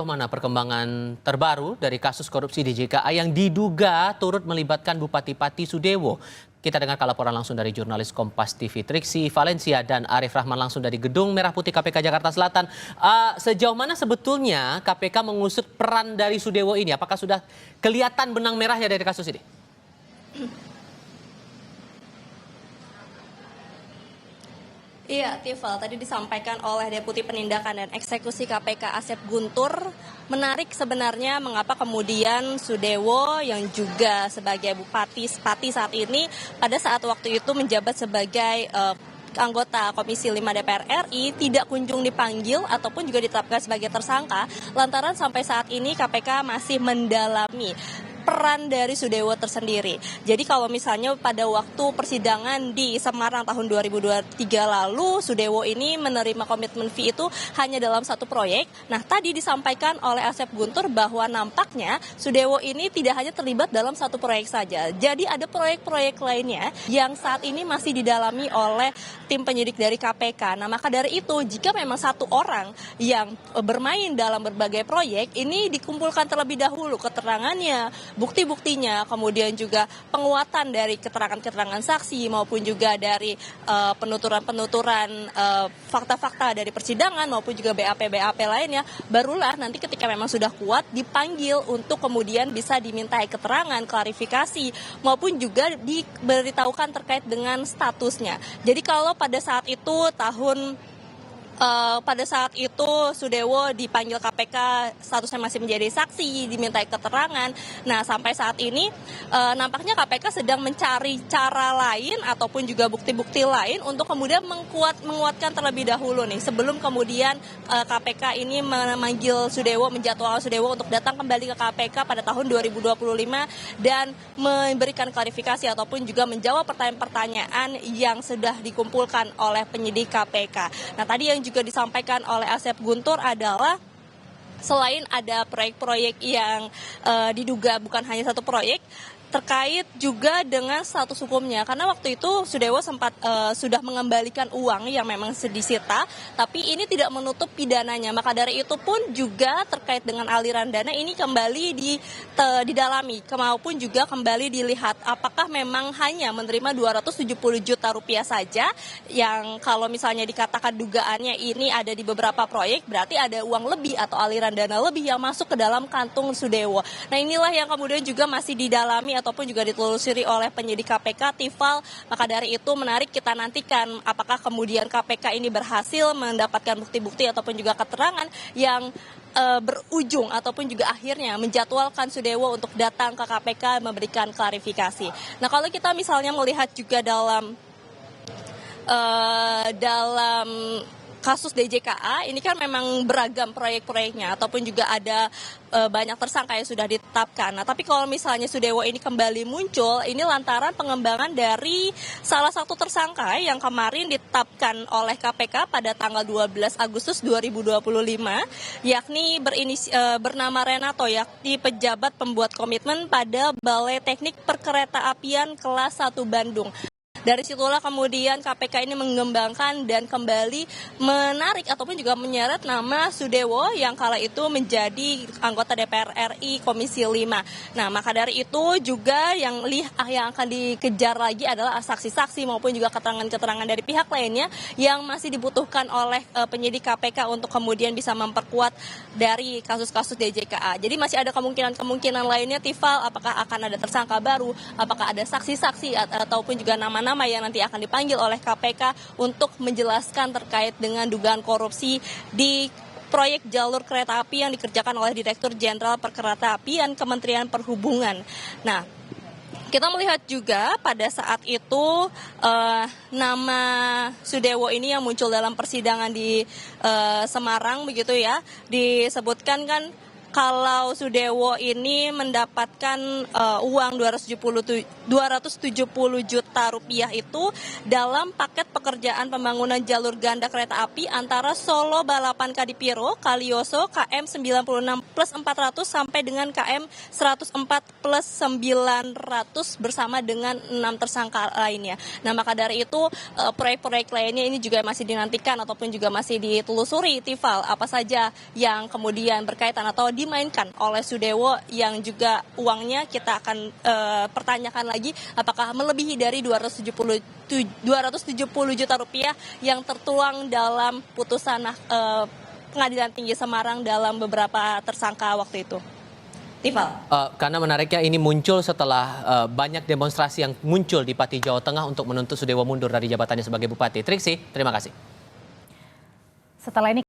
Mana perkembangan terbaru dari kasus korupsi di JKA yang diduga turut melibatkan Bupati Pati Sudewo? Kita dengarkan laporan langsung dari jurnalis Kompas TV Triksi Valencia dan Arif Rahman langsung dari Gedung Merah Putih KPK Jakarta Selatan. Sejauh mana sebetulnya KPK mengusut peran dari Sudewo ini? Apakah sudah kelihatan benang merahnya dari kasus ini? Iya, Tifal, tadi disampaikan oleh Deputi Penindakan dan Eksekusi KPK Asep Guntur, menarik sebenarnya mengapa kemudian Sudewo yang juga sebagai Bupati saat ini pada saat waktu itu menjabat sebagai anggota Komisi 5 DPR RI tidak kunjung dipanggil ataupun juga ditetapkan sebagai tersangka lantaran sampai saat ini KPK masih mendalami peran dari Sudewo tersendiri. Jadi kalau misalnya pada waktu persidangan di Semarang tahun 2023 lalu, Sudewo ini menerima komitmen fee itu hanya dalam satu proyek. Nah, tadi disampaikan oleh Asep Guntur bahwa nampaknya Sudewo ini tidak hanya terlibat dalam satu proyek saja. Jadi ada proyek-proyek lainnya yang saat ini masih didalami oleh tim penyidik dari KPK. Nah, maka dari itu, jika memang satu orang yang bermain dalam berbagai proyek, ini dikumpulkan terlebih dahulu keterangannya, bukti-buktinya, kemudian juga penguatan dari keterangan-keterangan saksi maupun juga dari penuturan-penuturan fakta-fakta dari persidangan maupun juga BAP-BAP lainnya, barulah nanti ketika memang sudah kuat dipanggil untuk kemudian bisa dimintai keterangan, klarifikasi maupun juga diberitahukan terkait dengan statusnya. Jadi kalau pada saat itu Sudewo dipanggil KPK, statusnya masih menjadi saksi, dimintai keterangan. Nah, sampai saat ini nampaknya KPK sedang mencari cara lain ataupun juga bukti-bukti lain untuk kemudian menguatkan terlebih dahulu nih, sebelum kemudian KPK ini memanggil Sudewo, menjadwalkan Sudewo untuk datang kembali ke KPK pada tahun 2025 dan memberikan klarifikasi ataupun juga menjawab pertanyaan-pertanyaan yang sudah dikumpulkan oleh penyidik KPK. Nah, tadi yang juga disampaikan oleh Asep Guntur adalah selain ada proyek-proyek yang diduga bukan hanya satu proyek, terkait juga dengan status hukumnya, karena waktu itu Sudewo sempat sudah mengembalikan uang yang memang disita, tapi ini tidak menutup pidananya. Maka dari itu pun juga terkait dengan aliran dana ini kembali didalami, maupun juga kembali dilihat apakah memang hanya menerima 270 juta rupiah saja, yang kalau misalnya dikatakan dugaannya ini ada di beberapa proyek, berarti ada uang lebih atau aliran dana lebih yang masuk ke dalam kantung Sudewo. Nah, inilah yang kemudian juga masih didalami ataupun juga ditelusuri oleh penyidik KPK, Tifal. Maka dari itu menarik kita nantikan apakah kemudian KPK ini berhasil mendapatkan bukti-bukti ataupun juga keterangan yang berujung ataupun juga akhirnya menjadwalkan Sudewo untuk datang ke KPK memberikan klarifikasi. Nah, kalau kita misalnya melihat juga dalam kasus DJKA ini kan memang beragam proyek-proyeknya ataupun juga ada banyak tersangka yang sudah ditetapkan. Nah, tapi kalau misalnya Sudewo ini kembali muncul, ini lantaran pengembangan dari salah satu tersangka yang kemarin ditetapkan oleh KPK pada tanggal 12 Agustus 2025, yakni bernama Renato, yakni pejabat pembuat komitmen pada Balai Teknik Perkeretaapian kelas 1 Bandung. Dari situlah kemudian KPK ini mengembangkan dan kembali menarik ataupun juga menyeret nama Sudewo yang kala itu menjadi anggota DPR RI Komisi 5. Nah, maka dari itu juga yang akan dikejar lagi adalah saksi-saksi maupun juga keterangan-keterangan dari pihak lainnya yang masih dibutuhkan oleh penyidik KPK untuk kemudian bisa memperkuat dari kasus-kasus DJKA. Jadi masih ada kemungkinan lainnya, Tifal, apakah akan ada tersangka baru, apakah ada saksi-saksi ataupun juga nama-nama yang nanti akan dipanggil oleh KPK untuk menjelaskan terkait dengan dugaan korupsi di proyek jalur kereta api yang dikerjakan oleh Direktur Jenderal Perkeretaapian Kementerian Perhubungan. Nah, kita melihat juga pada saat itu nama Sudewo ini yang muncul dalam persidangan di Semarang begitu ya, disebutkan kan kalau Sudewo ini mendapatkan uang 270 juta rupiah itu dalam paket pekerjaan pembangunan jalur ganda kereta api antara Solo Balapan Kadipiro, Kalioso, KM 96 plus 400 sampai dengan KM 104 plus 900 bersama dengan 6 tersangka lainnya. Nah, maka dari itu proyek-proyek lainnya ini juga masih dinantikan ataupun juga masih ditelusuri, Tifal, apa saja yang kemudian berkaitan atau dimainkan oleh Sudewo yang juga uangnya kita akan pertanyakan lagi apakah melebihi dari 270 juta rupiah yang tertuang dalam putusan Pengadilan Tinggi Semarang dalam beberapa tersangka waktu itu. Tifal. Karena menariknya ini muncul setelah banyak demonstrasi yang muncul di Pati, Jawa Tengah untuk menuntut Sudewo mundur dari jabatannya sebagai Bupati. Triksi, terima kasih. Setelah ini